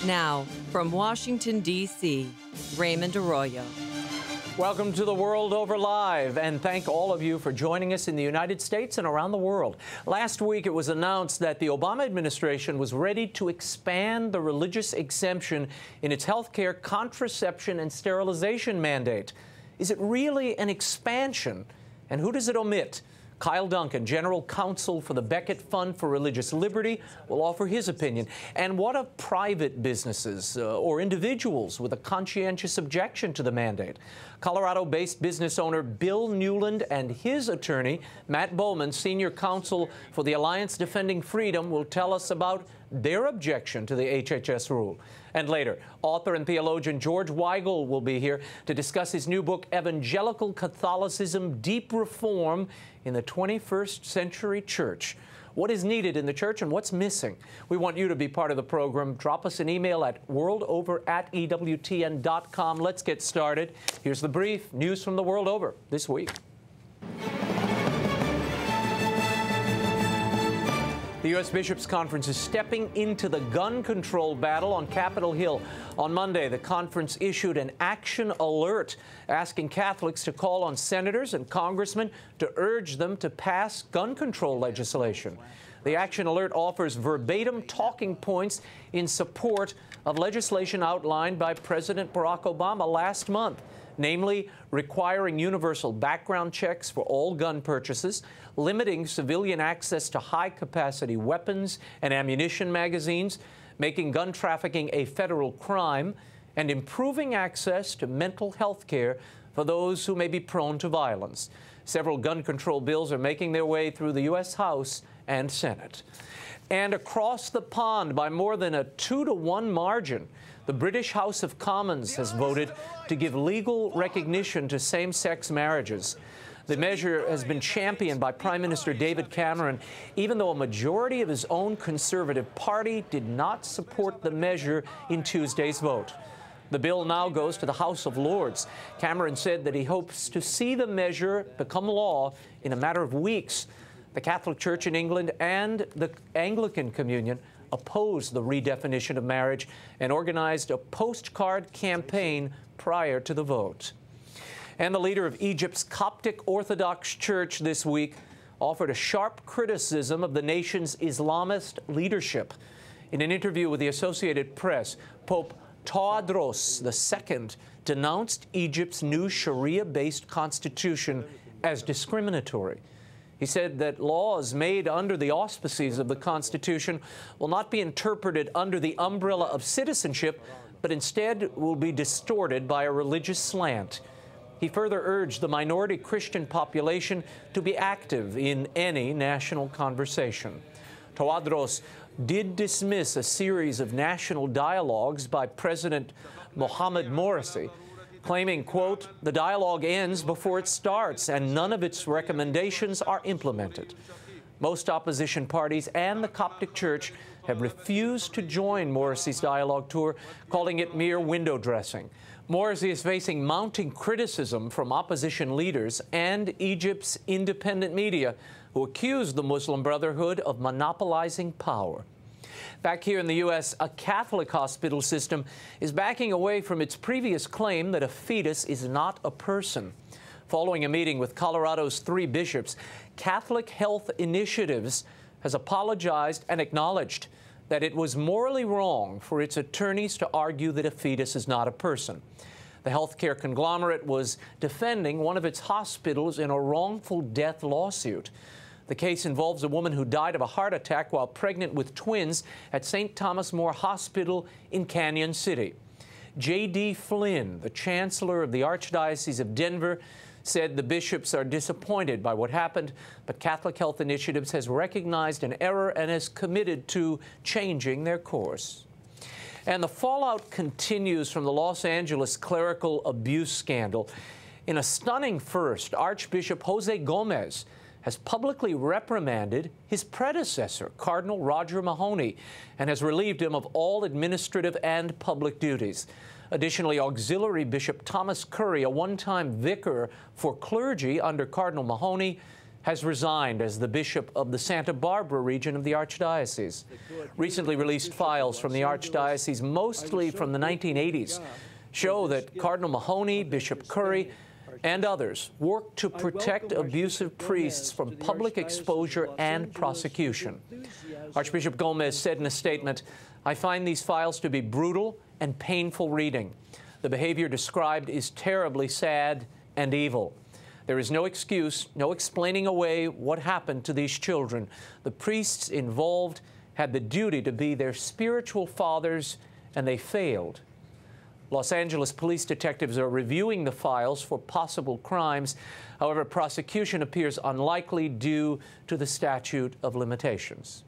Now, from Washington, D.C., Raymond Arroyo. Welcome to the World Over Live, and thank all of you for joining us in the United States and around the world. Last week, it was announced that the Obama administration was ready to expand the religious exemption in its healthcare, contraception, and sterilization mandate. Is it really an expansion? And who does it omit? Kyle Duncan, General Counsel for the Becket Fund for Religious Liberty, will offer his opinion. And what of private businesses or individuals with a conscientious objection to the mandate? Colorado-based business owner Bill Newland and his attorney, Matt BOWMAN, Senior Counsel for the Alliance Defending Freedom, will tell us about their objection to the HHS rule. And later, author and theologian George Weigel will be here to discuss his new book, Evangelical Catholicism, Deep Reform in the 21st Century Church. What is needed in the church and what's missing? We want you to be part of the program. Drop us an email at worldover@ewtn.com. Let's get started. Here's the brief news from the world over this week. The U.S. Bishops' Conference is stepping into the gun control battle on Capitol Hill. On Monday, the conference issued an action alert asking Catholics to call on senators and congressmen to urge them to pass gun control legislation. The action alert offers verbatim talking points in support of legislation outlined by President Barack Obama last month, namely requiring universal background checks for all gun purchases, limiting civilian access to high-capacity weapons and ammunition magazines, making gun trafficking a federal crime, and improving access to mental health care for those who may be prone to violence. Several gun control bills are making their way through the U.S. House and Senate. And across the pond, by more than a 2-to-1 margin, the British House of Commons has voted to give legal recognition to same-sex marriages. The measure has been championed by Prime Minister David Cameron, even though a majority of his own Conservative Party did not support the measure in Tuesday's vote. The bill now goes to the House of Lords. Cameron said that he hopes to see the measure become law in a matter of weeks. The Catholic Church in England and the Anglican Communion opposed the redefinition of marriage and organized a postcard campaign prior to the vote. And the leader of Egypt's Coptic Orthodox Church this week offered a sharp criticism of the nation's Islamist leadership. In an interview with the Associated Press, Pope Tawadros II denounced Egypt's new Sharia-based constitution as discriminatory. He said that laws made under the auspices of the Constitution will not be interpreted under the umbrella of citizenship, but instead will be distorted by a religious slant. He further urged the minority Christian population to be active in any national conversation. Tawadros did dismiss a series of national dialogues by President Mohamed Morsi, claiming, quote, "The dialogue ends before it starts, and none of its recommendations are implemented." Most opposition parties and the Coptic Church have refused to join Morsi's dialogue tour, calling it mere window dressing. Morsi is facing mounting criticism from opposition leaders and Egypt's independent media, who accuse the Muslim Brotherhood of monopolizing power. Back here in the U.S., a Catholic hospital system is backing away from its previous claim that a fetus is not a person. Following a meeting with Colorado's 3 bishops, Catholic Health Initiatives has apologized and acknowledged that it was morally wrong for its attorneys to argue that a fetus is not a person. The healthcare conglomerate was defending one of its hospitals in a wrongful death lawsuit. The case involves a woman who died of a heart attack while pregnant with twins at St. Thomas More Hospital in Canyon City. J.D. Flynn, the chancellor of the Archdiocese of Denver, said the bishops are disappointed by what happened, but Catholic Health Initiatives has recognized an error and is committed to changing their course. And the fallout continues from the Los Angeles clerical abuse scandal. In a stunning first, Archbishop Jose Gomez has publicly reprimanded his predecessor, Cardinal Roger Mahony, and has relieved him of all administrative and public duties. Additionally, Auxiliary Bishop Thomas Curry, a one-time vicar for clergy under Cardinal Mahony, has resigned as the bishop of the Santa Barbara region of the Archdiocese. Recently released files from the Archdiocese, mostly from the 1980s, show that Cardinal Mahony, Bishop Curry, and others worked to protect abusive priests from public exposure and prosecution. Archbishop Gomez said in a statement, "I find these files to be brutal and painful reading. The behavior described is terribly sad and evil. There is no excuse, no explaining away what happened to these children. The priests involved had the duty to be their spiritual fathers, and they failed." Los Angeles police detectives are reviewing the files for possible crimes. However, prosecution appears unlikely due to the statute of limitations.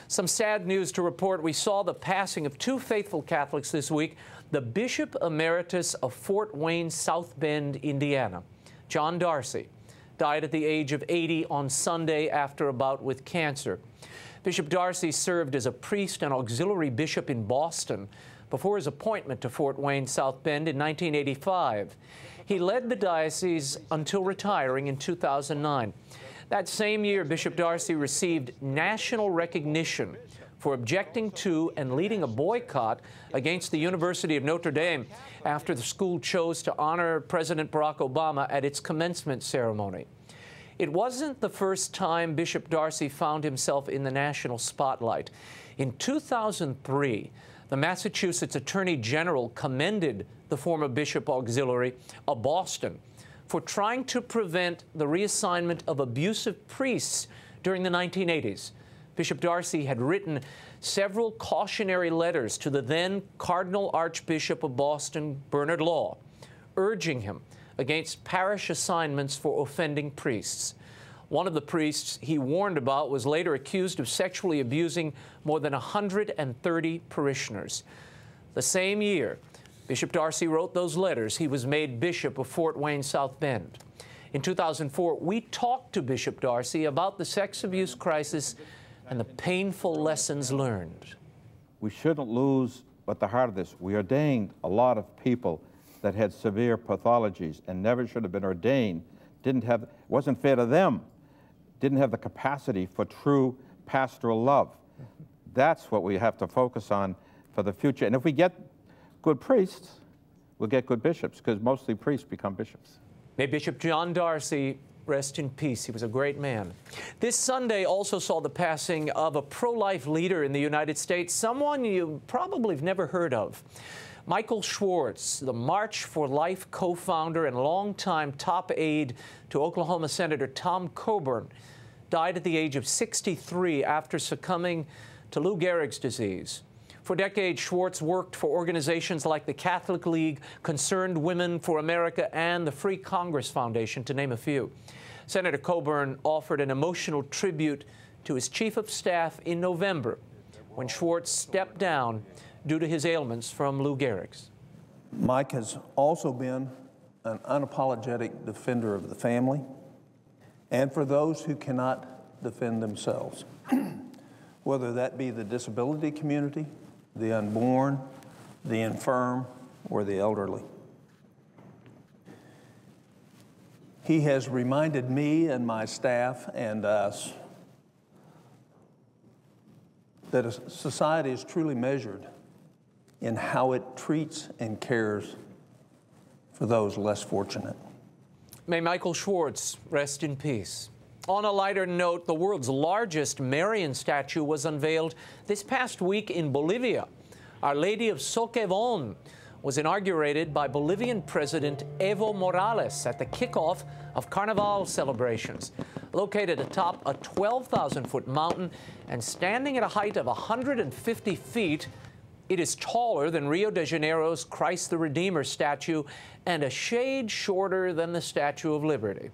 Some sad news to report. We saw the passing of two faithful Catholics this week. The Bishop Emeritus of Fort Wayne, South Bend, Indiana, John Darcy, died at the age of 80 on Sunday after a bout with cancer. Bishop Darcy served as a priest and auxiliary bishop in Boston before his appointment to Fort Wayne, South Bend in 1985. He led the diocese until retiring in 2009. That same year, Bishop Darcy received national recognition for objecting to and leading a boycott against the University of Notre Dame after the school chose to honor President Barack Obama at its commencement ceremony. It wasn't the first time Bishop Darcy found himself in the national spotlight. In 2003, the Massachusetts Attorney General commended the former Bishop Auxiliary of Boston for trying to prevent the reassignment of abusive priests during the 1980s. Bishop Darcy had written several cautionary letters to the then Cardinal Archbishop of Boston, Bernard Law, urging him against parish assignments for offending priests. One of the priests he warned about was later accused of sexually abusing more than 130 parishioners. The same year Bishop Darcy wrote those letters, he was made Bishop of Fort Wayne, South Bend. In 2004, we talked to Bishop Darcy about the sex abuse crisis and the painful lessons learned. We shouldn't lose at the heart of this. We ordained a lot of people that had severe pathologies and never should have been ordained, wasn't fair to them, didn't have the capacity for true pastoral love. That's what we have to focus on for the future. And if we get good priests, we'll get good bishops, because mostly priests become bishops. May Bishop John Darcy rest in peace. He was a great man. This Sunday also saw the passing of a pro-life leader in the United States, someone you probably have never heard of. Michael Schwartz, the March for Life co-founder and longtime top aide to Oklahoma Senator Tom Coburn, died at the age of 63 after succumbing to Lou Gehrig's disease. For decades, Schwartz worked for organizations like the Catholic League, Concerned Women for America, and the Free Congress Foundation, to name a few. Senator Coburn offered an emotional tribute to his chief of staff in November when Schwartz stepped down due to his ailments from Lou Gehrig's. Mike has also been an unapologetic defender of the family and for those who cannot defend themselves, whether that be the disability community, the unborn, the infirm, or the elderly. He has reminded me and my staff and us that a society is truly measured in how it treats and cares for those less fortunate. May Michael Schwartz rest in peace. On a lighter note, the world's largest Marian statue was unveiled this past week in Bolivia. Our Lady of Soquevon was inaugurated by Bolivian President Evo Morales at the kickoff of Carnival celebrations. Located atop a 12,000-foot mountain and standing at a height of 150 feet, it is taller than Rio de Janeiro's Christ the Redeemer statue and a shade shorter than the Statue of Liberty.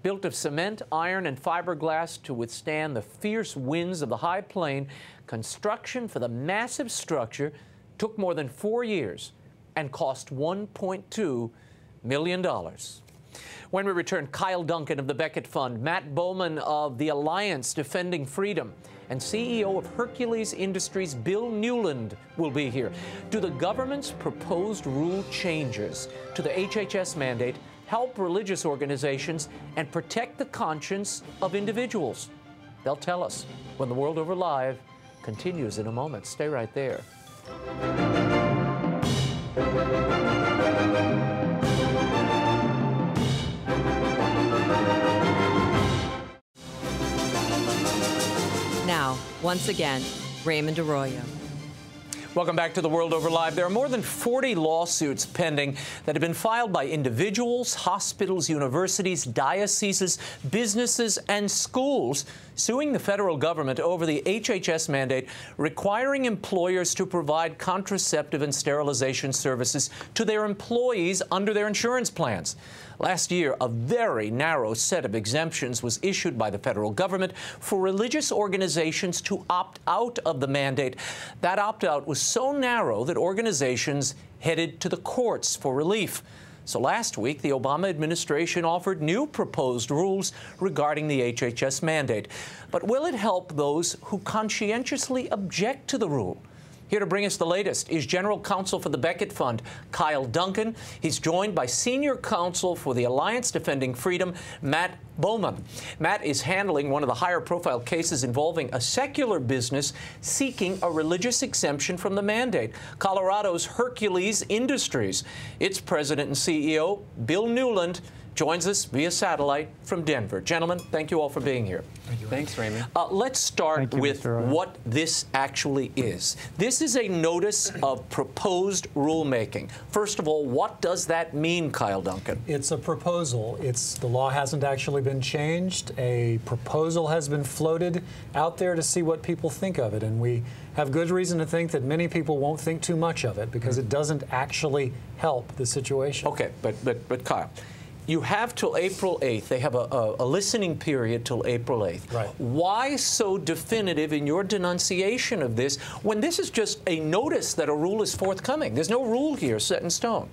Built of cement, iron, and fiberglass to withstand the fierce winds of the high plain, construction for the massive structure took more than 4 years and cost $1.2 million. When we return, Kyle Duncan of the Becket Fund, Matt BOWMAN of the Alliance Defending Freedom, and CEO of Hercules Industries, Bill Newland, will be here. Do the government's proposed rule changes to the HHS mandate help religious organizations and protect the conscience of individuals? They'll tell us when The World Over Live continues in a moment. Stay right there. Now, once again, Raymond Arroyo. Welcome back to The World Over Live. There are more than 40 lawsuits pending that have been filed by individuals, hospitals, universities, dioceses, businesses, and schools suing the federal government over the HHS mandate requiring employers to provide contraceptive and sterilization services to their employees under their insurance plans. Last year, a very narrow set of exemptions was issued by the federal government for religious organizations to opt out of the mandate. That opt-out was so narrow that organizations headed to the courts for relief. So last week, the Obama administration offered new proposed rules regarding the HHS mandate. But will it help those who conscientiously object to the rule? Here to bring us the latest is General Counsel for the Becket Fund, Kyle Duncan. He's joined by Senior Counsel for the Alliance Defending Freedom, Matt BOWMAN. Matt is handling one of the higher-profile cases involving a secular business seeking a religious exemption from the mandate, Colorado's Hercules Industries. Its president and CEO, Bill Newland, joins us via satellite from Denver. Gentlemen, thank you all for being here. Thank you. Thanks, Raymond. Let's start with what this actually is. This is a notice of proposed rulemaking. First of all, what does that mean, Kyle Duncan? It's a proposal. The law hasn't actually been changed. A proposal has been floated out there to see what people think of it, and we have good reason to think that many people won't think too much of it because it doesn't actually help the situation. Okay, but Kyle, you have till April 8th. They have a listening period till April 8th. Right. Why so definitive in your denunciation of this when this is just a notice that a rule is forthcoming? There's no rule here set in stone.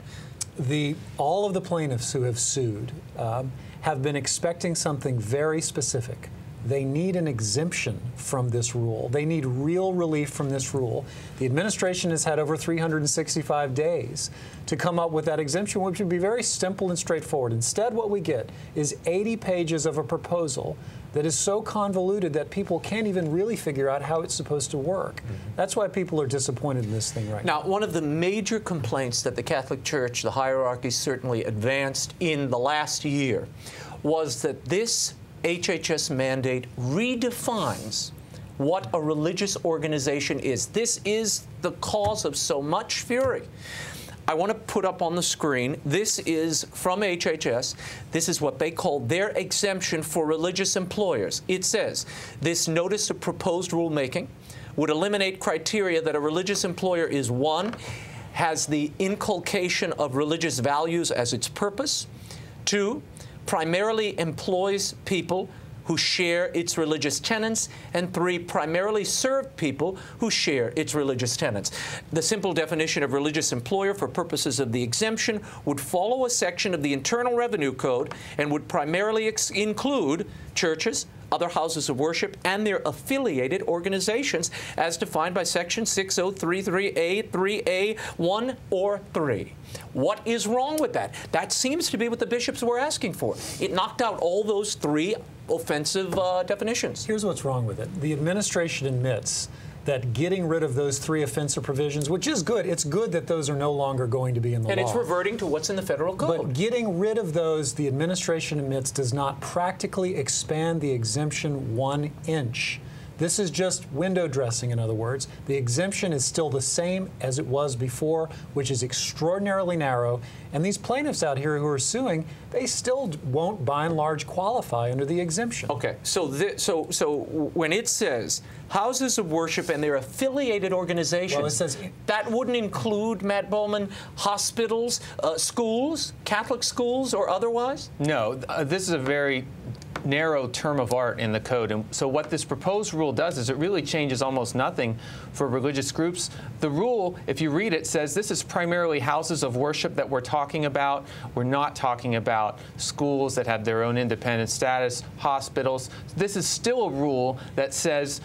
All of the plaintiffs who have sued have been expecting something very specific. They need an exemption from this rule. They need real relief from this rule. The administration has had over 365 days to come up with that exemption, which would be very simple and straightforward. Instead, what we get is 80 pages of a proposal that is so convoluted that people can't even really figure out how it's supposed to work. That's why people are disappointed in this thing right now. Now, one of the major complaints that the Catholic Church, the hierarchy, certainly advanced in the last year was that this HHS mandate redefines what a religious organization is. This is the cause of so much fury. I want to put up on the screen, this is from HHS. This is what they call their exemption for religious employers. It says, this notice of proposed rulemaking would eliminate criteria that a religious employer is, one, has the inculcation of religious values as its purpose, two, primarily employs people who share its religious tenets, and three, primarily serve people who share its religious tenets. The simple definition of religious employer for purposes of the exemption would follow a section of the Internal Revenue Code and would primarily include churches, other houses of worship, and their affiliated organizations as defined by Section 6033A, 3A, 1 or 3. What is wrong with that? That seems to be what the bishops were asking for. It knocked out all those three offensive definitions. Here's what's wrong with it. The administration admits that getting rid of those three offensive provisions, which is good, it's good that those are no longer going to be in the law. And it's reverting to what's in the federal code. But getting rid of those, the administration admits, does not practically expand the exemption 1 inch. This is just window dressing, in other words. The exemption is still the same as it was before, which is extraordinarily narrow. And these plaintiffs out here who are suing, they still won't, by and large, qualify under the exemption. Okay, so when it says houses of worship and their affiliated organizations, well, it says, that wouldn't include, Matt BOWMAN, hospitals, schools, Catholic schools, or otherwise? No, this is a very narrow term of art in the code. And so what this proposed rule does is it really changes almost nothing for religious groups. The rule, if you read it, says this is primarily houses of worship that we're talking about. We're not talking about schools that have their own independent status, hospitals. This is still a rule that says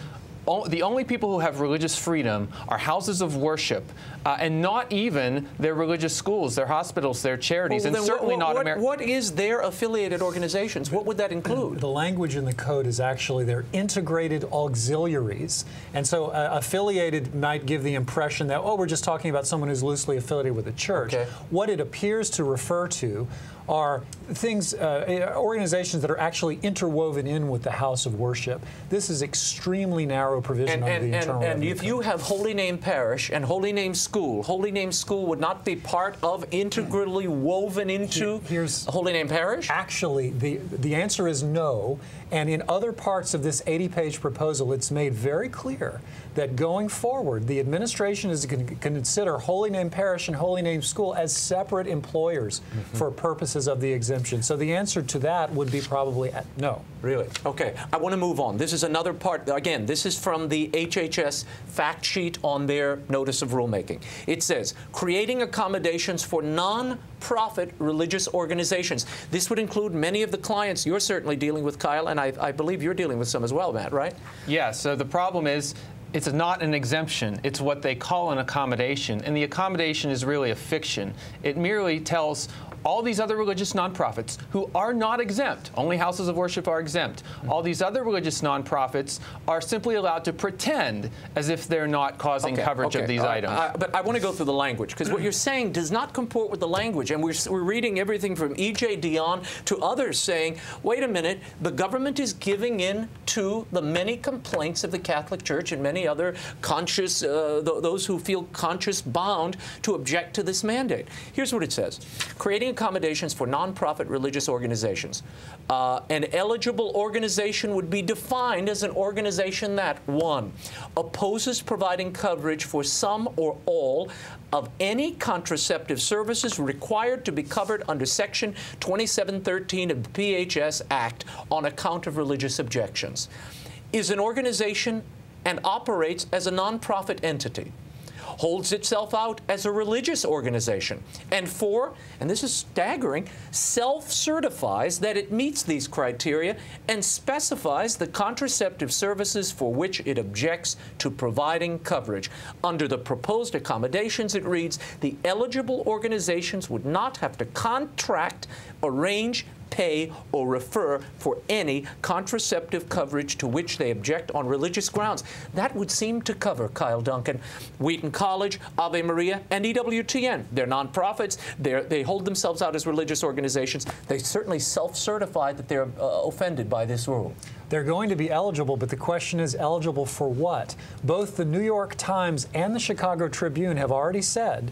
the only people who have religious freedom are houses of worship, and not even their religious schools, their hospitals, their charities, and certainly not American. What is their affiliated organizations? What would that include? The language in the code is actually their integrated auxiliaries. And so affiliated might give the impression that, oh, we're just talking about someone who's loosely affiliated with a church. Okay. What it appears to refer to are things, organizations that are actually interwoven in with the house of worship. This is extremely narrow provision under the Internal Revenue if Code. you have Holy Name Parish and Holy Name School, Holy Name School would not be part of, integrally woven into Holy Name Parish? Actually, the answer is no. And in other parts of this 80-page proposal, it's made very clear that going forward, the administration is going to consider Holy Name Parish and Holy Name School as separate employers for purposes of the exemption. So the answer to that would be probably no. Really? Okay. I want to move on. This is another part. Again, this is from the HHS fact sheet on their notice of rulemaking. It says, creating accommodations for non-profit religious organizations. This would include many of the clients you're certainly dealing with, Kyle, and I believe you're dealing with some as well, Matt, right? Yeah, so the problem is it's not an exemption. It's what they call an accommodation, and the accommodation is really a fiction. It merely tells all these other religious nonprofits who are not exempt, only houses of worship are exempt, all these other religious nonprofits are simply allowed to pretend as if they're not causing coverage of these items. But I want to go through the language, because what you're saying does not comport with the language, and we're reading everything from E.J. Dionne to others saying, wait a minute, the government is giving in to the many complaints of the Catholic Church and many other conscious, those who feel conscious bound to object to this mandate. Here's what it says. Creating accommodations for nonprofit religious organizations. An eligible organization would be defined as an organization that, 1, opposes providing coverage for some or all of any contraceptive services required to be covered under Section 2713 of the PHS Act on account of religious objections, is an organization and operates as a nonprofit entity, holds itself out as a religious organization, and 4, and this is staggering, self-certifies that it meets these criteria and specifies the contraceptive services for which it objects to providing coverage. Under the proposed accommodations, it reads, the eligible organizations would not have to contract, arrange, pay, or refer for any contraceptive coverage to which they object on religious grounds. That would seem to cover, Kyle Duncan, Wheaton College, Ave Maria, and EWTN. They're nonprofits. They hold themselves out as religious organizations. They certainly self-certify that they're offended by this rule. They're going to be eligible, but the question is eligible for what? Both the New York Times and the Chicago Tribune have already said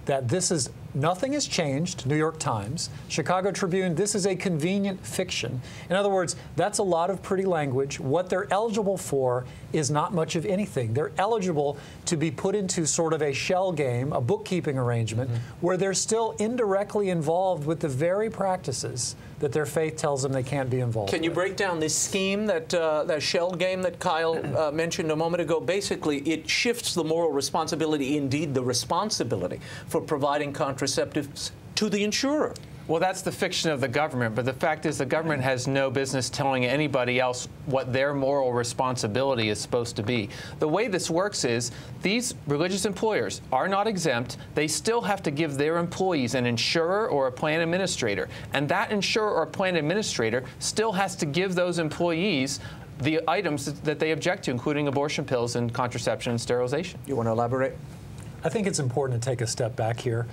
that this is nothing has changed, New York Times. Chicago Tribune, this is a convenient fiction. In other words, that's a lot of pretty language. What they're eligible for is not much of anything. They're eligible to be put into sort of a shell game, a bookkeeping arrangement, where they're still indirectly involved with the very practices that their faith tells them they can't be involved Can you break down this scheme, that shell game that Kyle mentioned a moment ago? Basically, it shifts the moral responsibility, indeed the responsibility, for providing contraceptives to the insurer. Well, that's the fiction of the government, but the fact is the government has no business telling anybody else what their moral responsibility is supposed to be. The way this works is these religious employers are not exempt. They still have to give their employees an insurer or a plan administrator, and that insurer or plan administrator still has to give those employees the items that they object to, including abortion pills and contraception and sterilization. You want to elaborate? I think it's important to take a step back here.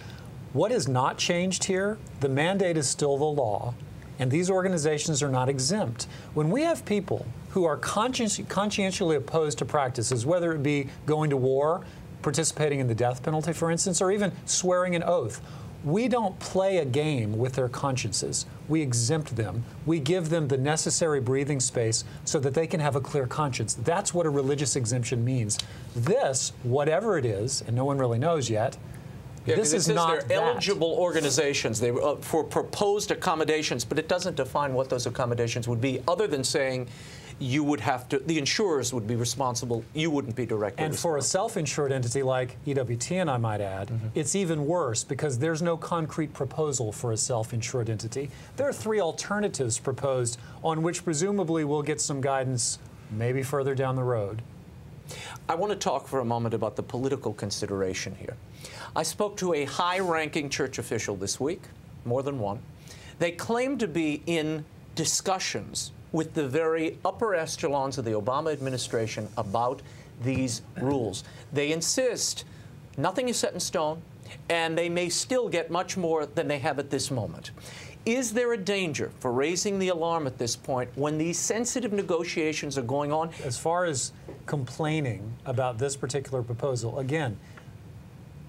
What has not changed here? The mandate is still the law, and these organizations are not exempt. When we have people who are conscientiously opposed to practices, whether it be going to war, participating in the death penalty, for instance, or even swearing an oath, we don't play a game with their consciences. We exempt them. We give them the necessary breathing space so that they can have a clear conscience. That's what a religious exemption means. This, whatever it is, and no one really knows yet, Yeah, this is not they're that. eligible organizations. They for proposed accommodations, but it doesn't define what those accommodations would be, other than saying you would have to, the insurers would be responsible, you wouldn't be directly And responsible. for a self-insured entity like EWTN, I might add, it's even worse because there's no concrete proposal for a self-insured entity. There are 3 alternatives proposed on which presumably we'll get some guidance maybe further down the road. I want to talk for a moment about the political consideration here. I spoke to a high-ranking church official this week, more than one. They claim to be in discussions with the very upper echelons of the Obama administration about these rules. They insist nothing is set in stone, and they may still get much more than they have at this moment. Is there a danger for raising the alarm at this point when these sensitive negotiations are going on? As far as complaining about this particular proposal, again,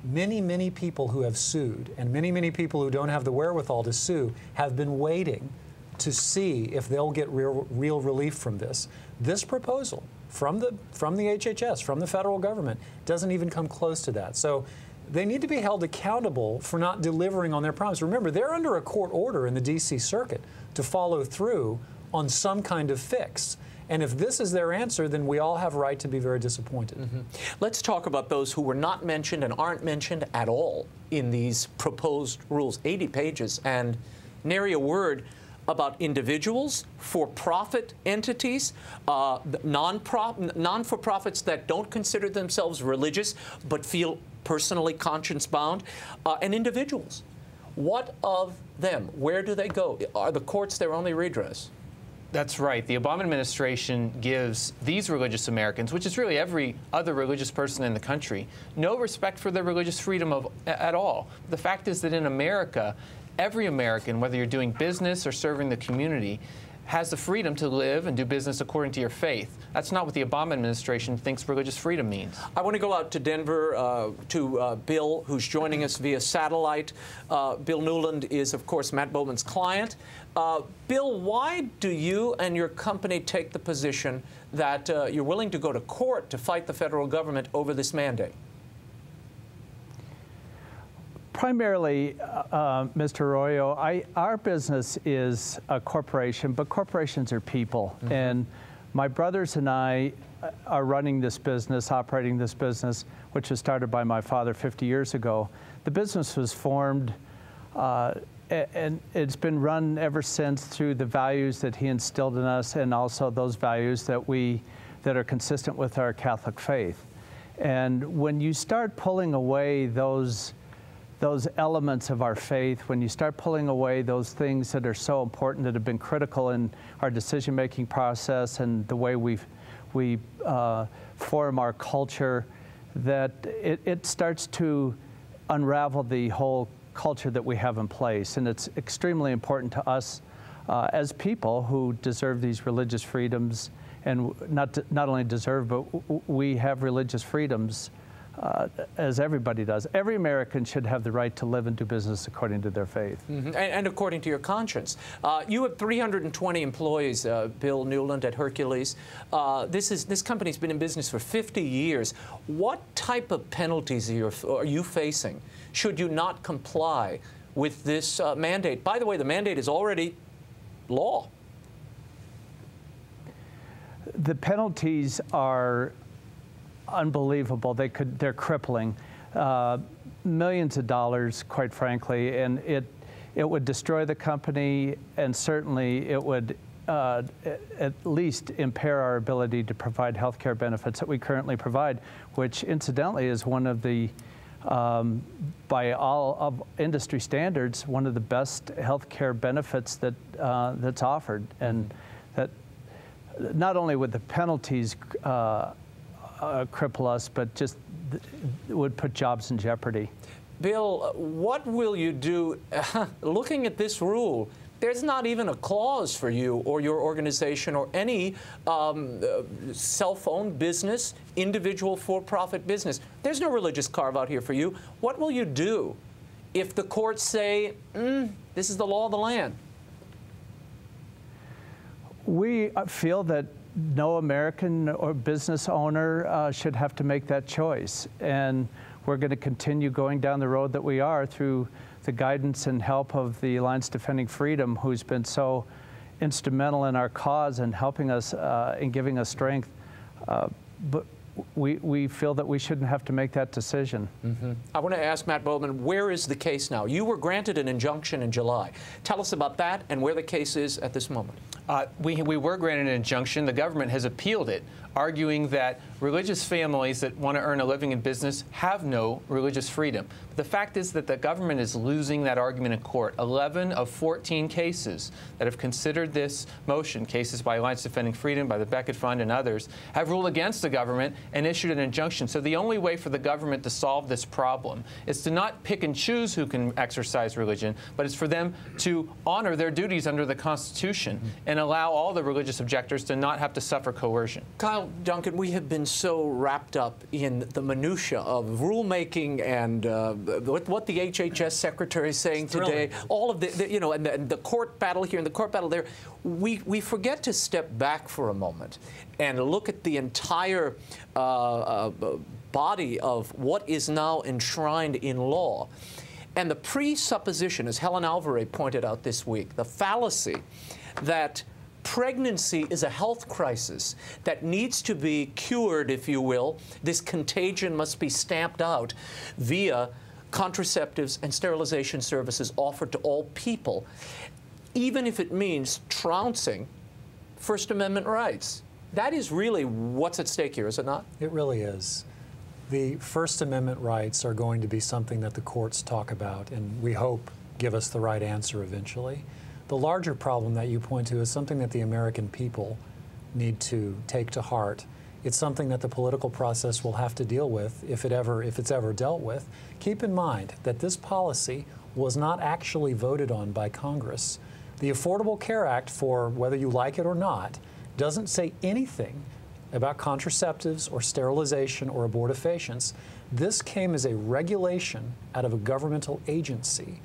many people who have sued and many people who don't have the wherewithal to sue have been waiting to see if they'll get real relief from this. This proposal from the HHS, from the federal government, doesn't even come close to that. So they need to be held accountable for not delivering on their promise. Remember, they're under a court order in the D.C. Circuit to follow through on some kind of fix. And if this is their answer, then we all have a right to be very disappointed. Let's talk about those who were not mentioned and aren't mentioned at all in these proposed rules. 80 pages, and nary a word about individuals, for-profit entities, non-for-profits that don't consider themselves religious but feel personally conscience-bound, and individuals. What of them? Where do they go? Are the courts their only redress? That's right. The Obama administration gives these religious Americans, which is really every other religious person in the country, no respect for their religious freedom at all. The fact is that in America, every American, whether you're doing business or serving the community, has the freedom to live and do business according to your faith. That's not what the Obama administration thinks religious freedom means. I want to go out to Denver to Bill, who's joining us via satellite. Bill Newland is, of course, Matt Bowman's client. Bill, why do you and your company take the position that you're willing to go to court to fight the federal government over this mandate? Primarily, Mr. Arroyo, our business is a corporation, but corporations are people. And my brothers and I are running this business, operating this business, which was started by my father 50 years ago. The business was formed, and it's been run ever since through the values that he instilled in us, and also those values that are consistent with our Catholic faith. And when you start pulling away those elements of our faith, when you start pulling away those things that are so important, that have been critical in our decision-making process and the way we form our culture, that it starts to unravel the whole culture that we have in place. And it's extremely important to us as people who deserve these religious freedoms, and not only deserve, but we have religious freedoms as everybody does. Every American should have the right to live and do business according to their faith. And according to your conscience. You have 320 employees, Bill Newland at Hercules. This company's been in business for 50 years. What type of penalties are you facing should you not comply with this mandate? By the way, the mandate is already law. The penalties are unbelievable. They're crippling. Millions of dollars, quite frankly, and it would destroy the company, and certainly it would at least impair our ability to provide health care benefits that we currently provide, which incidentally is one of the, by all of industry standards, one of the best health care benefits that's offered. And that not only would the penalties cripple us, but just would put jobs in jeopardy. Bill, what will you do? Looking at this rule, there's not even a clause for you or your organization or any self-owned business, individual for-profit business. There's no religious carve-out here for you. What will you do if the courts say, this is the law of the land? We feel that no American or business owner should have to make that choice. And we're going to continue going down the road that we are through the guidance and help of the Alliance Defending Freedom, who's been so instrumental in our cause and helping us and giving us strength. But we feel that we shouldn't have to make that decision. Mm-hmm. I want to ask Matt Bowman, where is the case now? You were granted an injunction in July. Tell us about that and where the case is at this moment. We were granted an injunction. The government has appealed it, arguing that religious families that want to earn a living in business have no religious freedom. But the fact is that the government is losing that argument in court. 11 of 14 cases that have considered this motion, cases by Alliance Defending Freedom, by the Becket Fund, and others, have ruled against the government and issued an injunction. So the only way for the government to solve this problem is to not pick and choose who can exercise religion, but it's for them to honor their duties under the Constitution and allow all the religious objectors to not have to suffer coercion. Kyle, Duncan, we have been so wrapped up in the minutia of rulemaking and what the HHS secretary is saying today, all of the you know, and the court battle here and the court battle there. We forget to step back for a moment and look at the entire body of what is now enshrined in law. And the presupposition, as Helen Alvarez pointed out this week, the fallacy that pregnancy is a health crisis that needs to be cured, if you will. This contagion must be stamped out via contraceptives and sterilization services offered to all people, even if it means trouncing First Amendment rights. That is really what's at stake here, is it not? It really is. The First Amendment rights are going to be something that the courts talk about and we hope give us the right answer eventually. The larger problem that you point to is something that the American people need to take to heart. It's something that the political process will have to deal with if it's ever dealt with. Keep in mind that this policy was not actually voted on by Congress. The Affordable Care Act, for whether you like it or not, doesn't say anything about contraceptives or sterilization or abortifacients. This came as a regulation out of a governmental agency.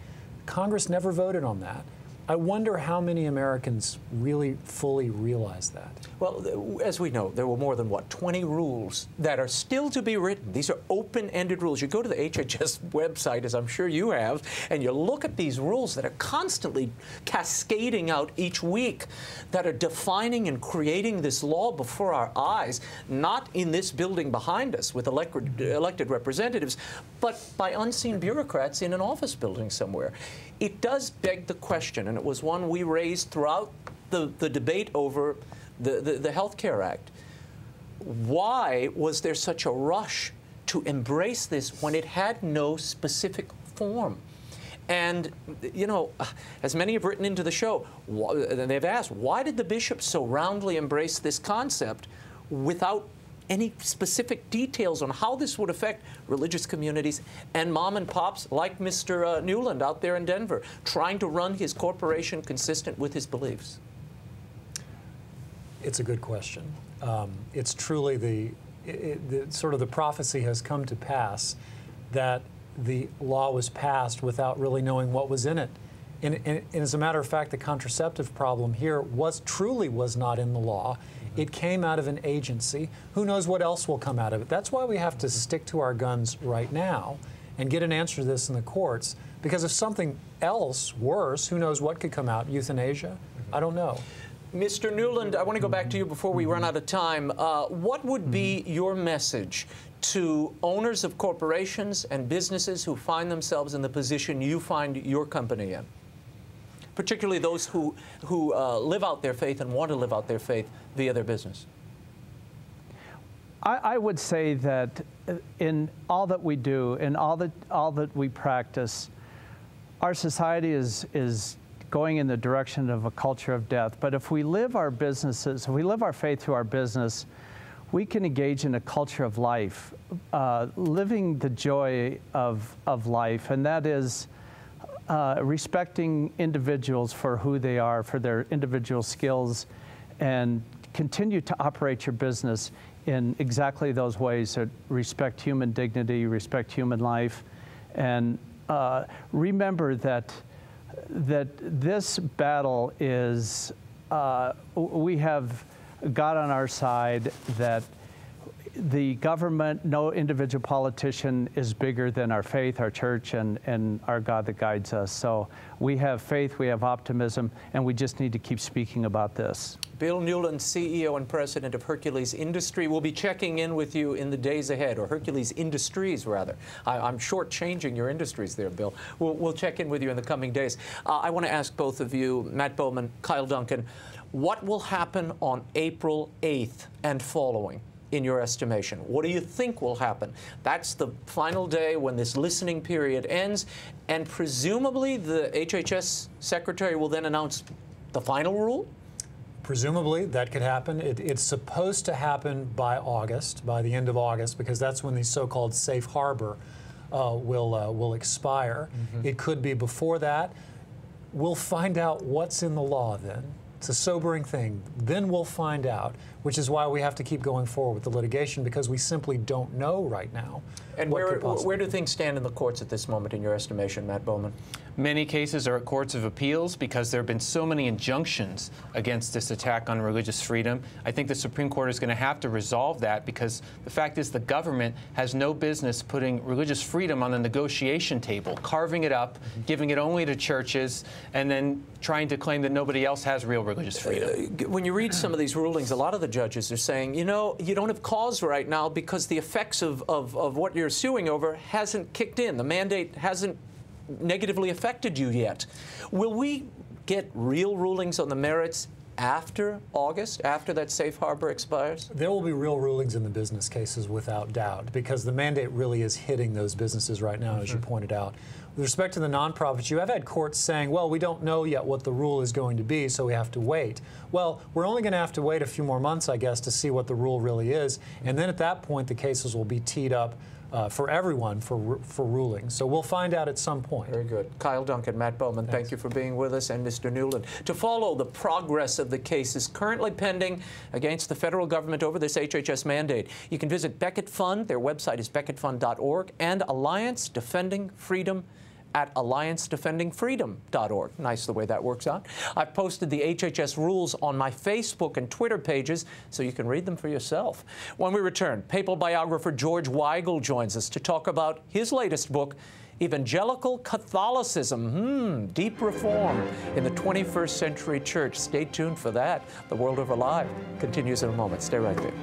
Congress never voted on that. I wonder how many Americans really fully realize that. Well, as we know, there were more than, 20 rules that are still to be written. These are open-ended rules. You go to the HHS website, as I'm sure you have, and you look at these rules that are constantly cascading out each week, that are defining and creating this law before our eyes, not in this building behind us with elected representatives, but by unseen bureaucrats in an office building somewhere. It does beg the question, and it was one we raised throughout the debate over the Health Care Act. Why was there such a rush to embrace this when it had no specific form? And, you know, as many have written into the show, they've asked, why did the bishops so roundly embrace this concept without any specific details on how this would affect religious communities and mom and pops like Mr. Newland out there in Denver, trying to run his corporation consistent with his beliefs? It's a good question. It's truly the sort of the prophecy has come to pass that the law was passed without really knowing what was in it. And as a matter of fact, the contraceptive problem here truly was not in the law. It came out of an agency. Who knows what else will come out of it? That's why we have to stick to our guns right now and get an answer to this in the courts. Because if something else worse, who knows what could come out? Euthanasia? I don't know. Mr. Newland, I want to go back to you before we run out of time. What would be your message to owners of corporations and businesses who find themselves in the position you find your company in? Particularly those who live out their faith and want to live out their faith via their business. I would say that in all that we do, in all that we practice, our society is going in the direction of a culture of death. But if we live our businesses, if we live our faith through our business, we can engage in a culture of life, living the joy of life, and that is respecting individuals for who they are, for their individual skills, and continue to operate your business in exactly those ways that respect human dignity, respect human life, and remember that this battle is, we have God on our side, that the government, no individual politician is bigger than our faith, our church, and our God that guides us. So we have faith, we have optimism, and we just need to keep speaking about this. Bill Newland, CEO and President of Hercules Industries, will be checking in with you in the days ahead, or Hercules Industries, rather. I'm shortchanging your industries there, Bill. We'll check in with you in the coming days. I want to ask both of you, Matt Bowman, Kyle Duncan, what will happen on April 8th and following, in your estimation? What do you think will happen? That's the final day when this listening period ends, and presumably the HHS Secretary will then announce the final rule? Presumably, that could happen. It's supposed to happen by August, by the end of August, because that's when the so-called safe harbor will expire. It could be before that. We'll find out what's in the law then. It's a sobering thing. Then we'll find out, which is why we have to keep going forward with the litigation, because we simply don't know right now. And where do things stand in the courts at this moment, in your estimation, Matt Bowman? Many cases are at courts of appeals because there have been so many injunctions against this attack on religious freedom. I think the Supreme Court is going to have to resolve that, because the fact is the government has no business putting religious freedom on the negotiation table, carving it up, giving it only to churches, and then trying to claim that nobody else has real religious freedom. When you read some of these rulings, a lot of the judges are saying, you know, you don't have cause right now because the effects of what you're suing over hasn't kicked in. The mandate hasn't negatively affected you yet. Will we get real rulings on the merits after August, after that safe harbor expires? There will be real rulings in the business cases without doubt, because the mandate really is hitting those businesses right now, as you pointed out. With respect to the nonprofits, you have had courts saying, well, we don't know yet what the rule is going to be, so we have to wait. Well, we're only going to have to wait a few more months, I guess, to see what the rule really is. And then at that point, the cases will be teed up for everyone for ruling. So we'll find out at some point. Very good. Kyle Duncan, Matt Bowman, thank you for being with us, and Mr. Newland. To follow the progress of the cases currently pending against the federal government over this HHS mandate, you can visit Becket Fund. Their website is becketfund.org, and Alliance Defending Freedom at alliancedefendingfreedom.org. Nice the way that works out. I've posted the HHS rules on my Facebook and Twitter pages so you can read them for yourself. When we return, papal biographer George Weigel joins us to talk about his latest book, Evangelical Catholicism, Deep Reform in the 21st Century Church. Stay tuned for that. The World Over Live continues in a moment. Stay right there.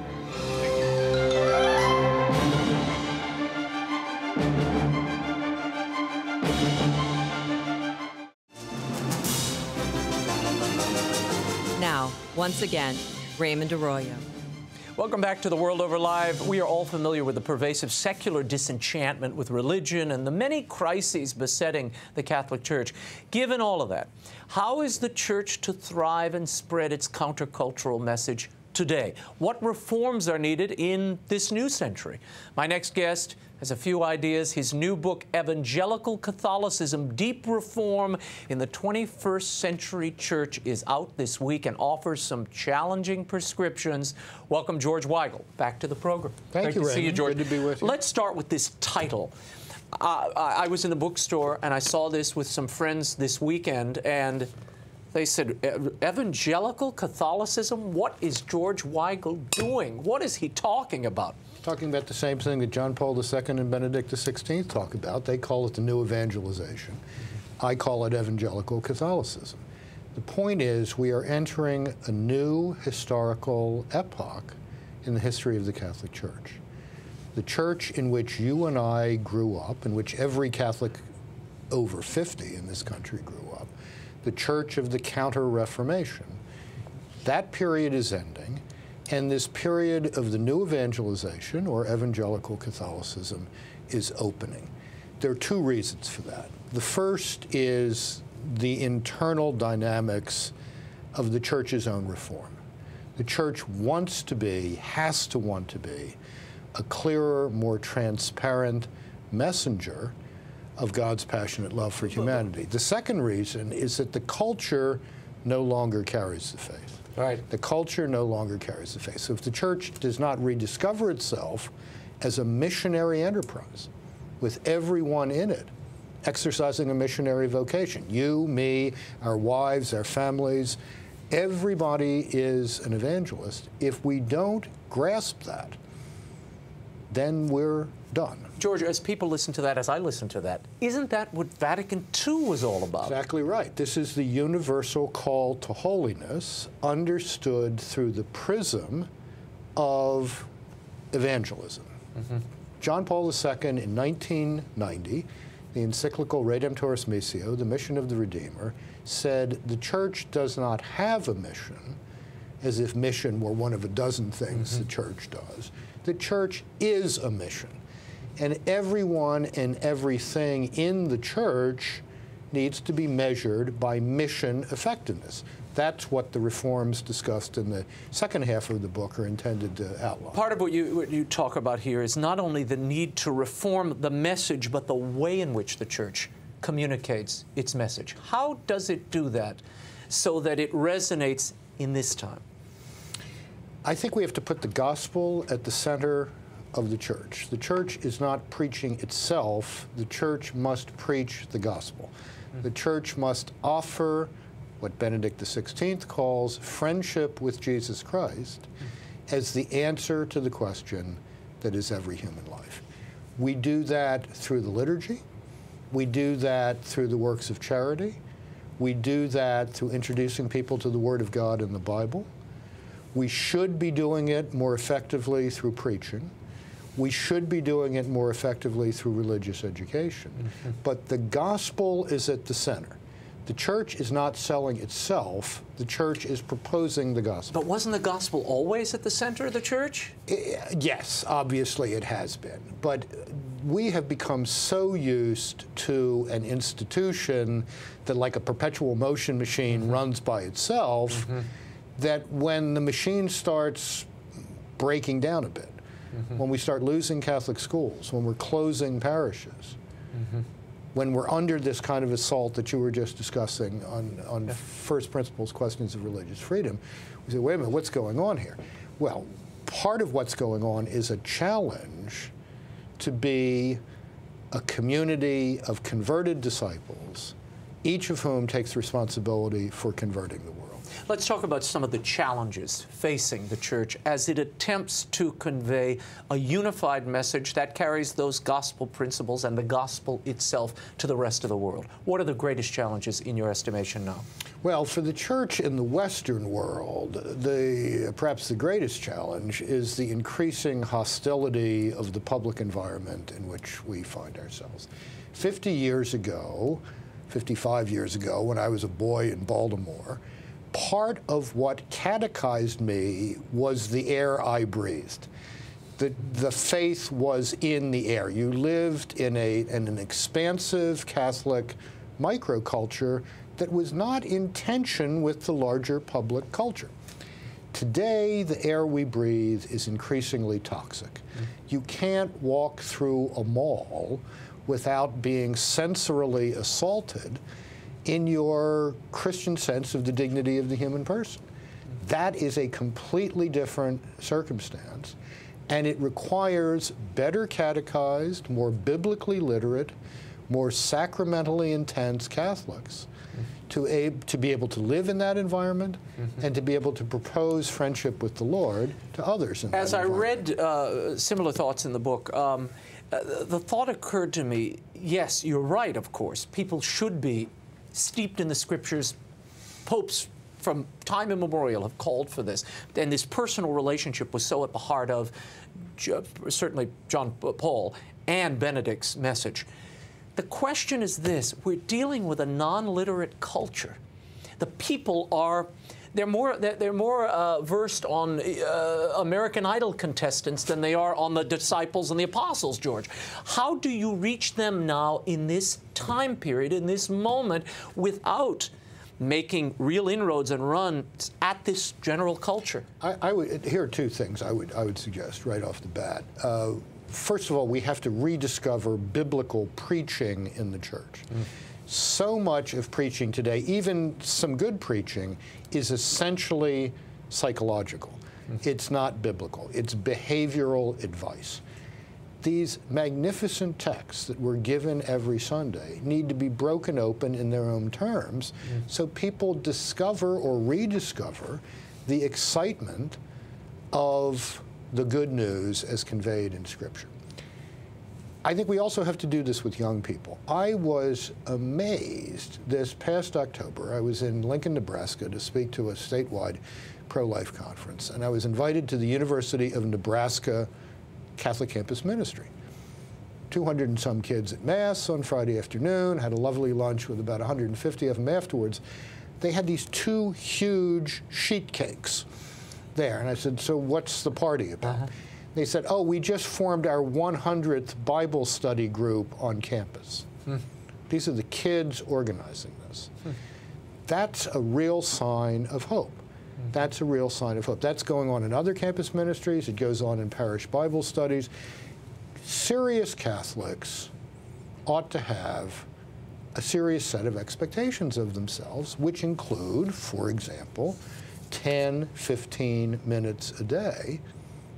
Now, once again, Raymond Arroyo. Welcome back to The World Over Live. We are all familiar with the pervasive secular disenchantment with religion and the many crises besetting the Catholic Church. Given all of that, how is the Church to thrive and spread its countercultural message today? What reforms are needed in this new century? My next guest has a few ideas. His new book, Evangelical Catholicism, Deep Reform in the 21st Century Church, is out this week and offers some challenging prescriptions. Welcome, George Weigel, back to the program. Thank you, Raymond. See you, George. Good to be with you. Let's start with this title. I was in the bookstore and I saw this with some friends this weekend, and they said, Evangelical Catholicism? What is George Weigel doing? What is he talking about? Talking about the same thing that John Paul II and Benedict XVI talk about. They call it the new evangelization. I call it Evangelical Catholicism. The point is, we are entering a new historical epoch in the history of the Catholic Church. The church in which you and I grew up, in which every Catholic over 50 in this country grew up, the church of the Counter-Reformation. That period is ending, and this period of the new evangelization, or Evangelical Catholicism, is opening. There are two reasons for that. The first is the internal dynamics of the church's own reform. The church wants to be, has to want to be, a clearer, more transparent messenger of God's passionate love for humanity. The second reason is that the culture no longer carries the faith. Right. The culture no longer carries the faith. So if the church does not rediscover itself as a missionary enterprise, with everyone in it exercising a missionary vocation, you, me, our wives, our families, Everybody is an evangelist. If we don't grasp that, then we're done. George, as people listen to that, as I listen to that, isn't that what Vatican II was all about? Exactly right. This is the universal call to holiness understood through the prism of evangelism. John Paul II in 1990, the encyclical Redemptoris Missio, the mission of the Redeemer, said the church does not have a mission, as if mission were one of a dozen things the church does. The church is a mission. And everyone and everything in the church needs to be measured by mission effectiveness. That's what the reforms discussed in the second half of the book are intended to outline. Part of what you talk about here is not only the need to reform the message, but the way in which the church communicates its message. How does it do that so that it resonates in this time? I think we have to put the gospel at the center of the church. The church is not preaching itself. The church must preach the gospel. The church must offer what Benedict XVI calls friendship with Jesus Christ as the answer to the question that is every human life. We do that through the liturgy. We do that through the works of charity. We do that through introducing people to the Word of God in the Bible. We should be doing it more effectively through preaching. We should be doing it more effectively through religious education. But the gospel is at the center. The church is not selling itself. The church is proposing the gospel. But wasn't the gospel always at the center of the church? Yes, obviously it has been. But we have become so used to an institution that, like a perpetual motion machine, runs by itself, that when the machine starts breaking down a bit, when we start losing Catholic schools, when we're closing parishes, when we're under this kind of assault that you were just discussing on first principles questions of religious freedom, we say, wait a minute, what's going on here? Well, part of what's going on is a challenge to be a community of converted disciples, each of whom takes responsibility for converting the world. Let's talk about some of the challenges facing the church as it attempts to convey a unified message that carries those gospel principles and the gospel itself to the rest of the world. What are the greatest challenges in your estimation now? Well, for the church in the Western world, perhaps the greatest challenge is the increasing hostility of the public environment in which we find ourselves. 50 years ago, 55 years ago, when I was a boy in Baltimore, part of what catechized me was the air I breathed. The faith was in the air. You lived in an expansive Catholic microculture that was not in tension with the larger public culture. Today, the air we breathe is increasingly toxic. You can't walk through a mall without being sensorily assaulted in your Christian sense of the dignity of the human person. That is a completely different circumstance, and it requires better catechized, more biblically literate, more sacramentally intense Catholics to be able to live in that environment and to be able to propose friendship with the Lord to others in that As I environment. read similar thoughts in the book, the thought occurred to me, yes, you're right, of course. People should be steeped in the Scriptures. Popes from time immemorial have called for this. And this personal relationship was so at the heart of certainly John Paul and Benedict's message. The question is this: we're dealing with a non-literate culture. The people are, they're more versed on American Idol contestants than they are on the disciples and the apostles, George. How do you reach them now in this time period, in this moment, without making real inroads and runs at this general culture? Here are two things I would suggest right off the bat. First of all, we have to rediscover biblical preaching in the church. So much of preaching today, even some good preaching, is essentially psychological. It's not biblical. It's behavioral advice. these magnificent texts that we're given every Sunday need to be broken open in their own terms so people discover or rediscover the excitement of the good news as conveyed in Scripture. I think we also have to do this with young people. I was amazed this past October. I was in Lincoln, Nebraska to speak to a statewide pro-life conference, and I was invited to the University of Nebraska Catholic Campus Ministry. 200 and some kids at Mass on Friday afternoon, had a lovely lunch with about 150 of them afterwards. They had these 2 huge sheet cakes there, and I said, so what's the party about? They said, oh, we just formed our 100th Bible study group on campus. These are the kids organizing this. That's a real sign of hope. That's a real sign of hope. That's going on in other campus ministries. It goes on in parish Bible studies. Serious Catholics ought to have a serious set of expectations of themselves, which include, for example, 10, 15 minutes a day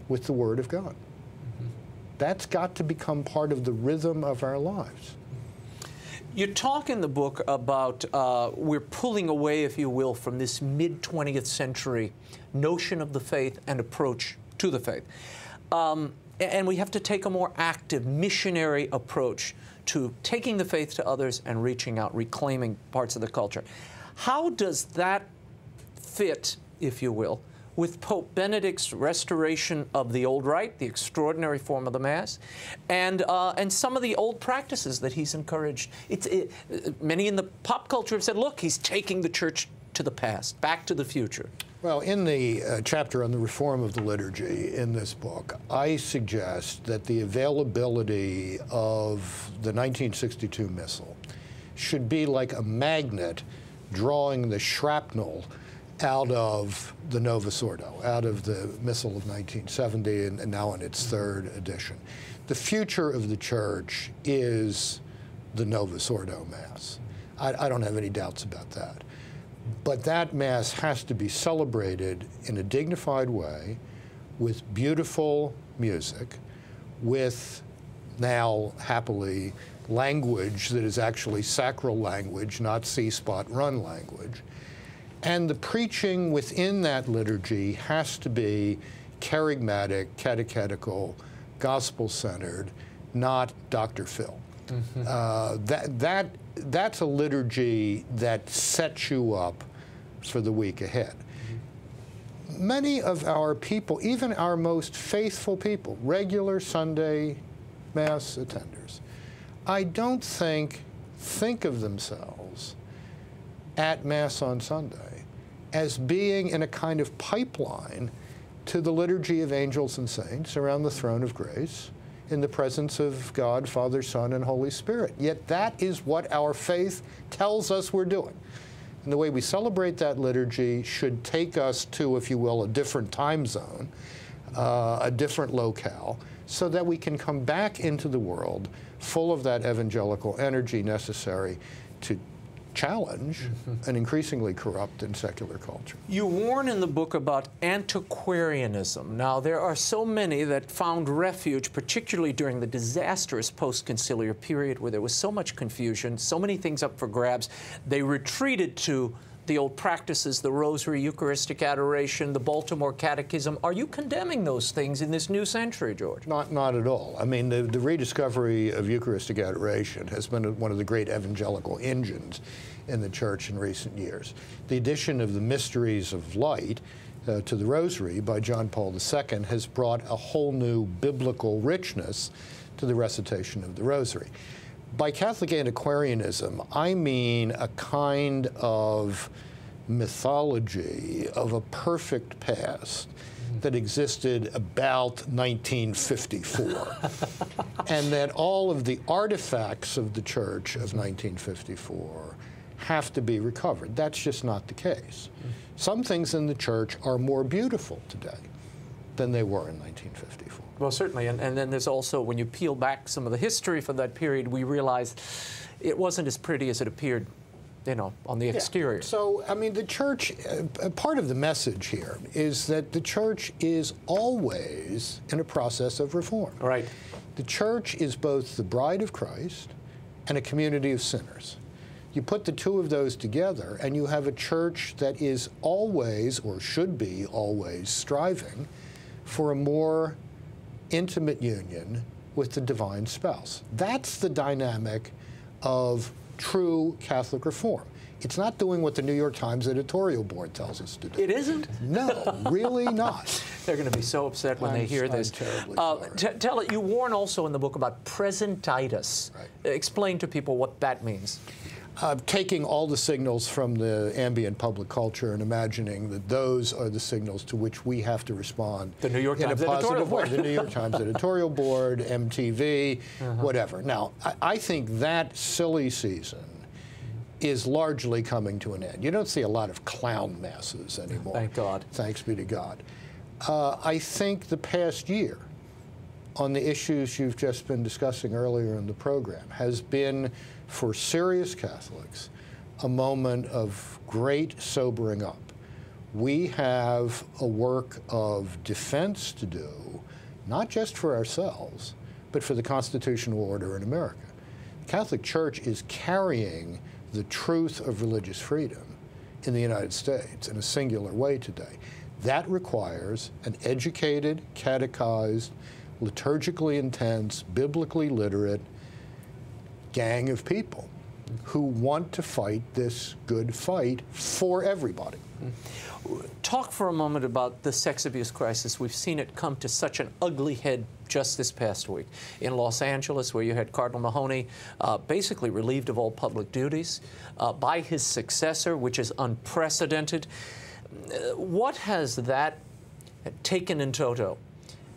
with the Word of God. That's got to become part of the rhythm of our lives. You talk in the book about we're pulling away, if you will, from this mid-20th century notion of the faith and approach to the faith. And we have to take a more active, missionary approach to taking the faith to others and reaching out, reclaiming parts of the culture. How does that fit, if you will, with Pope Benedict's restoration of the old rite, the extraordinary form of the Mass, and some of the old practices that he's encouraged? Many in the pop culture have said, look, he's taking the Church to the past, back to the future. Well, in the chapter on the reform of the liturgy in this book, I suggest that the availability of the 1962 Missal should be like a magnet drawing the shrapnel out of the Novus Ordo, out of the Missal of 1970 and now in its 3rd edition. The future of the Church is the Novus Ordo Mass. I don't have any doubts about that. But that Mass has to be celebrated in a dignified way with beautiful music, with now, happily, language that is actually sacral language, not see-spot run language. And the preaching within that liturgy has to be charismatic, catechetical, gospel-centered, not Dr. Phil. That's a liturgy that sets you up for the week ahead. Many of our people, even our most faithful people, regular Sunday Mass attenders, I don't think of themselves at Mass on Sunday as being in a kind of pipeline to the liturgy of angels and saints around the throne of grace in the presence of God, Father, Son, and Holy Spirit. Yet that is what our faith tells us we're doing. And the way we celebrate that liturgy should take us to, if you will, a different time zone, a different locale, so that we can come back into the world full of that evangelical energy necessary to challenge an increasingly corrupt and secular culture. You warn in the book about antiquarianism. Now, there are so many that found refuge, particularly during the disastrous post-conciliar period where there was so much confusion, so many things up for grabs. They retreated to the old practices, the Rosary, Eucharistic adoration, the Baltimore Catechism. Are you condemning those things in this new century, George? Not at all. I mean, the rediscovery of Eucharistic adoration has been one of the great evangelical engines in the Church in recent years. The addition of the Mysteries of Light to the Rosary by John Paul II has brought a whole new biblical richness to the recitation of the Rosary. By Catholic antiquarianism, I mean a kind of mythology of a perfect past that existed about 1954, and that all of the artifacts of the Church of 1954 have to be recovered. That's just not the case. Some things in the Church are more beautiful today than they were in 1954. Well, certainly, and then there's also, when you peel back some of the history from that period, we realize it wasn't as pretty as it appeared, you know, on the exterior. So, I mean, the Church, part of the message here is that the Church is always in a process of reform. Right. The church is both the bride of Christ and a community of sinners. You put the two of those together, and you have a church that is always, or should be always, striving for a more intimate union with the divine spouse. That's the dynamic of true Catholic reform. It's not doing what the New York Times editorial board tells us to do. It isn't? No, really not. They're going to be so upset when they hear this. I'm terribly sorry. You warn also in the book about presentitis. Right. Explain to people what that means. Taking all the signals from the ambient public culture and imagining that those are the signals to which we have to respond The New York in Times a positive editorial way. board. The New York Times editorial board, MTV, whatever. Now, I think that silly season is largely coming to an end. You don't see a lot of clown masses anymore. Thank God. Thanks be to God. I think the past year, on the issues you've just been discussing earlier in the program, has been, for serious Catholics, a moment of great sobering up. We have a work of defense to do, not just for ourselves, but for the constitutional order in America. The Catholic Church is carrying the truth of religious freedom in the United States in a singular way today. That requires an educated, catechized, liturgically intense, biblically literate gang of people who want to fight this good fight for everybody. Talk for a moment about the sex abuse crisis. We've seen it come to such an ugly head just this past week. In Los Angeles, where you had Cardinal Mahoney basically relieved of all public duties by his successor, which is unprecedented. What has that taken in toto,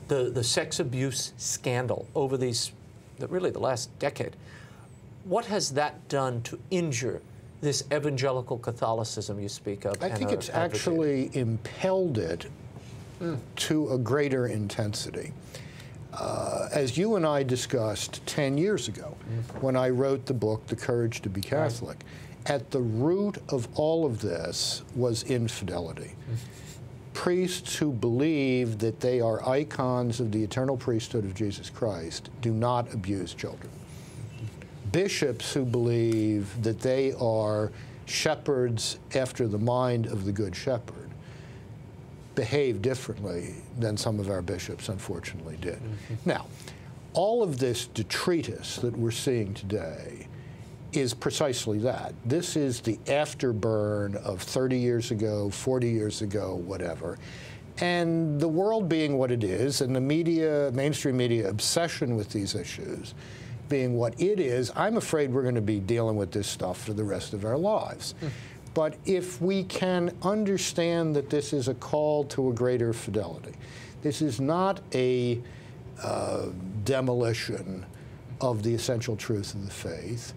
the sex abuse scandal over really the last decade? What has that done to injure this evangelical Catholicism you speak of? I think it's actually impelled it to a greater intensity. As you and I discussed 10 years ago, when I wrote the book, The Courage to be Catholic, at the root of all of this was infidelity. Priests who believe that they are icons of the eternal priesthood of Jesus Christ do not abuse children. Bishops who believe that they are shepherds after the mind of the Good Shepherd behave differently than some of our bishops unfortunately did. Now, all of this detritus that we're seeing today is precisely that. This is the afterburn of 30 years ago, 40 years ago, whatever. And the world being what it is, and the media, mainstream media obsession with these issues being what it is, I'm afraid we're going to be dealing with this stuff for the rest of our lives. But if we can understand that this is a call to a greater fidelity, this is not a demolition of the essential truth of the faith.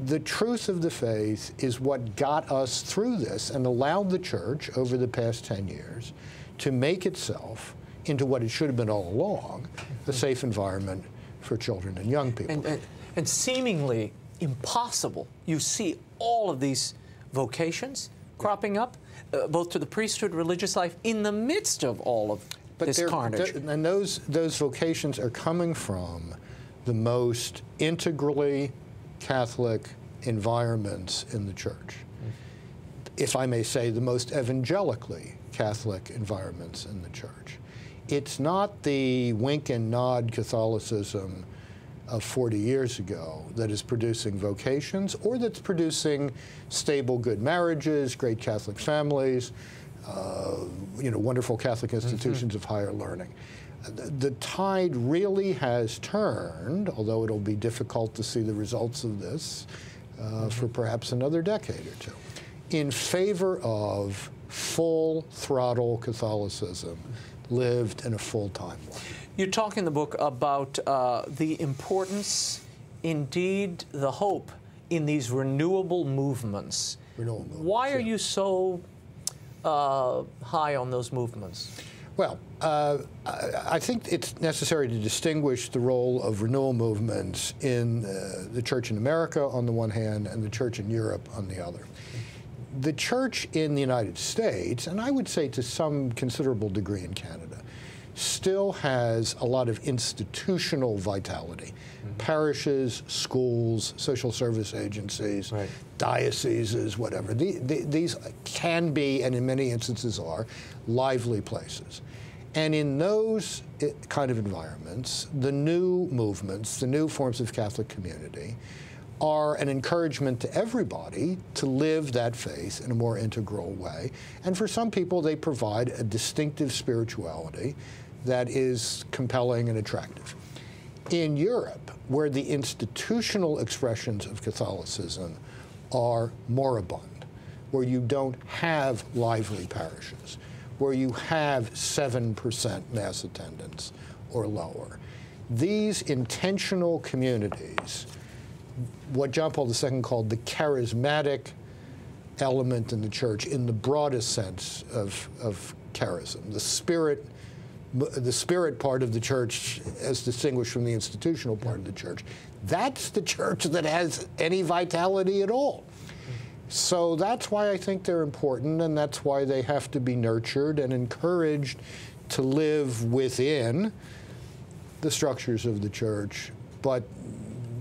The truth of the faith is what got us through this and allowed the Church over the past 10 years to make itself into what it should have been all along, a safe environment for children and young people. And seemingly impossible. You see all of these vocations cropping up, both to the priesthood, religious life, in the midst of all of this carnage. And those vocations are coming from the most integrally Catholic environments in the Church. If I may say, the most evangelically Catholic environments in the Church. It's not the wink and nod Catholicism of 40 years ago that is producing vocations or that's producing stable, good marriages, great Catholic families, wonderful Catholic institutions of higher learning. The tide really has turned, although it'll be difficult to see the results of this for perhaps another decade or two, in favor of full throttle Catholicism lived in a full-time way. You talk in the book about the importance, indeed the hope, in these renewable movements. Why are you so high on those movements? Well, I think it's necessary to distinguish the role of renewal movements in the Church in America on the one hand and the Church in Europe on the other. The Church in the United States, and I would say to some considerable degree in Canada, still has a lot of institutional vitality. Parishes, schools, social service agencies, dioceses, whatever. These can be, and in many instances are, lively places. And in those kind of environments, the new movements, the new forms of Catholic community are an encouragement to everybody to live that faith in a more integral way. And for some people, they provide a distinctive spirituality that is compelling and attractive. In Europe, where the institutional expressions of Catholicism are moribund, where you don't have lively parishes, where you have 7% mass attendance or lower, these intentional communities, what John Paul II called the charismatic element in the church in the broadest sense of charism, the spirit part of the church as distinguished from the institutional part of the church, that's the church that has any vitality at all. So that's why I think they're important, and that's why they have to be nurtured and encouraged to live within the structures of the church. But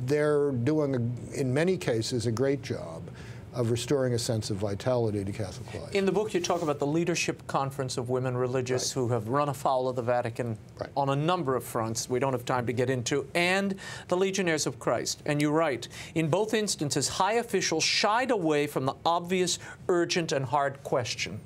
they're doing, in many cases, a great job of restoring a sense of vitality to Catholic life. In the book, you talk about the Leadership Conference of Women Religious who have run afoul of the Vatican on a number of fronts we don't have time to get into, and the Legionaries of Christ. And you write, in both instances, high officials shied away from the obvious, urgent, and hard question.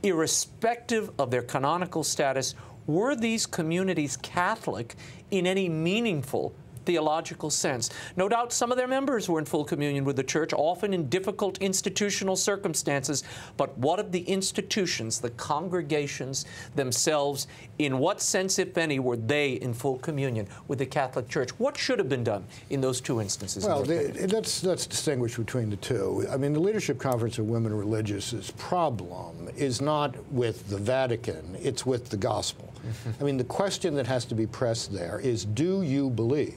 Irrespective of their canonical status, were these communities Catholic in any meaningful theological sense? No doubt some of their members were in full communion with the Church, often in difficult institutional circumstances, but what of the institutions, the congregations themselves? In what sense, if any, were they in full communion with the Catholic Church? What should have been done in those two instances? Well, let's distinguish between the two. I mean, the Leadership Conference of Women Religious's problem is not with the Vatican, it's with the gospel. I mean, the question that has to be pressed there is, do you believe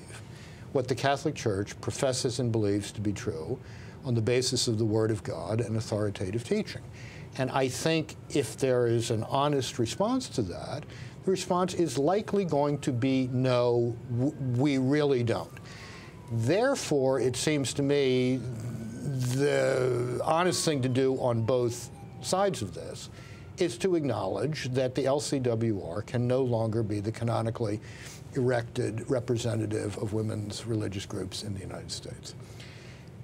what the Catholic Church professes and believes to be true on the basis of the Word of God and authoritative teaching? And I think if there is an honest response to that, the response is likely going to be, no, we really don't. Therefore, it seems to me the honest thing to do on both sides of this is to acknowledge that the LCWR can no longer be the canonically erected representative of women's religious groups in the United States.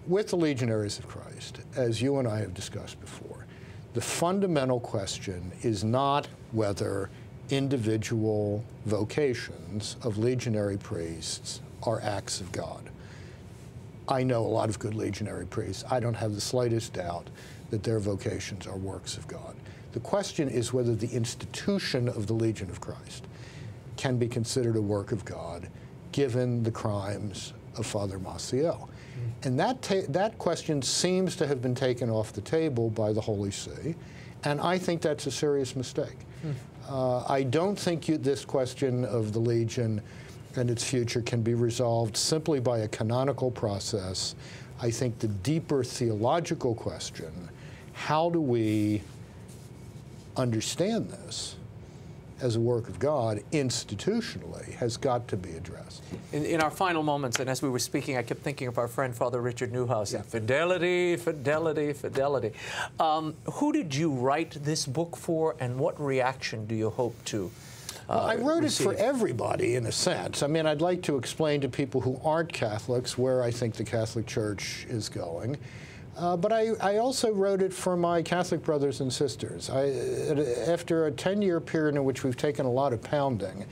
With the Legionaries of Christ, as you and I have discussed before, the fundamental question is not whether individual vocations of legionary priests are acts of God. I know a lot of good legionary priests. I don't have the slightest doubt that their vocations are works of God. The question is whether the institution of the Legion of Christ can be considered a work of God, given the crimes of Father Maciel. And that question seems to have been taken off the table by the Holy See, and I think that's a serious mistake. I don't think this question of the Legion and its future can be resolved simply by a canonical process. I think the deeper theological question, how do we understand this as a work of God institutionally, has got to be addressed. In our final moments, and as we were speaking, I kept thinking of our friend Father Richard Newhouse. Yeah. Fidelity, fidelity, fidelity. Who did you write this book for, and what reaction do you hope to well, I wrote receive? it for everybody, in a sense. I mean, I'd like to explain to people who aren't Catholics where I think the Catholic Church is going. But I also wrote it for my Catholic brothers and sisters. After a 10-year period in which we've taken a lot of pounding,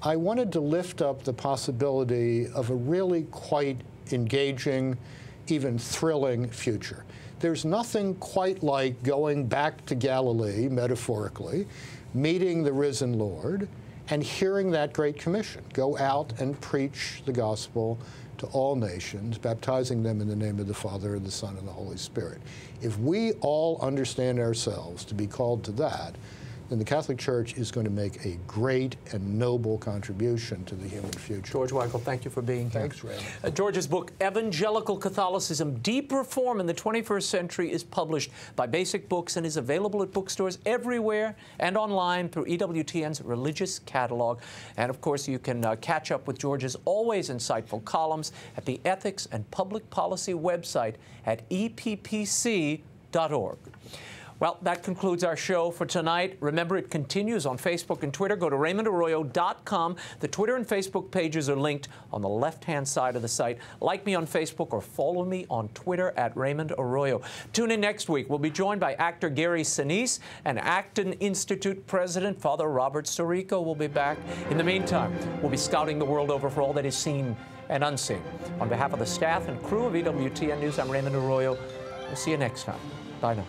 I wanted to lift up the possibility of a really quite engaging, even thrilling future. There's nothing quite like going back to Galilee, metaphorically, meeting the risen Lord, and hearing that Great Commission. Go out and preach the gospel to all nations, baptizing them in the name of the Father, and the Son, and the Holy Spirit. If we all understand ourselves to be called to that, then the Catholic Church is going to make a great and noble contribution to the human future. George Weigel, thank you for being here. Thanks, Raymond. George's book, Evangelical Catholicism, Deep Reform in the 21st Century, is published by Basic Books and is available at bookstores everywhere and online through EWTN's Religious Catalog. And of course, you can catch up with George's always insightful columns at the Ethics and Public Policy website at eppc.org. Well, that concludes our show for tonight. Remember, it continues on Facebook and Twitter. Go to RaymondArroyo.com. The Twitter and Facebook pages are linked on the left-hand side of the site. Like me on Facebook or follow me on Twitter at Raymond Arroyo. Tune in next week. We'll be joined by actor Gary Sinise and Acton Institute President Father Robert Sirico will be back. In the meantime, we'll be scouting the world over for all that is seen and unseen. On behalf of the staff and crew of EWTN News, I'm Raymond Arroyo. We'll see you next time. Bye now.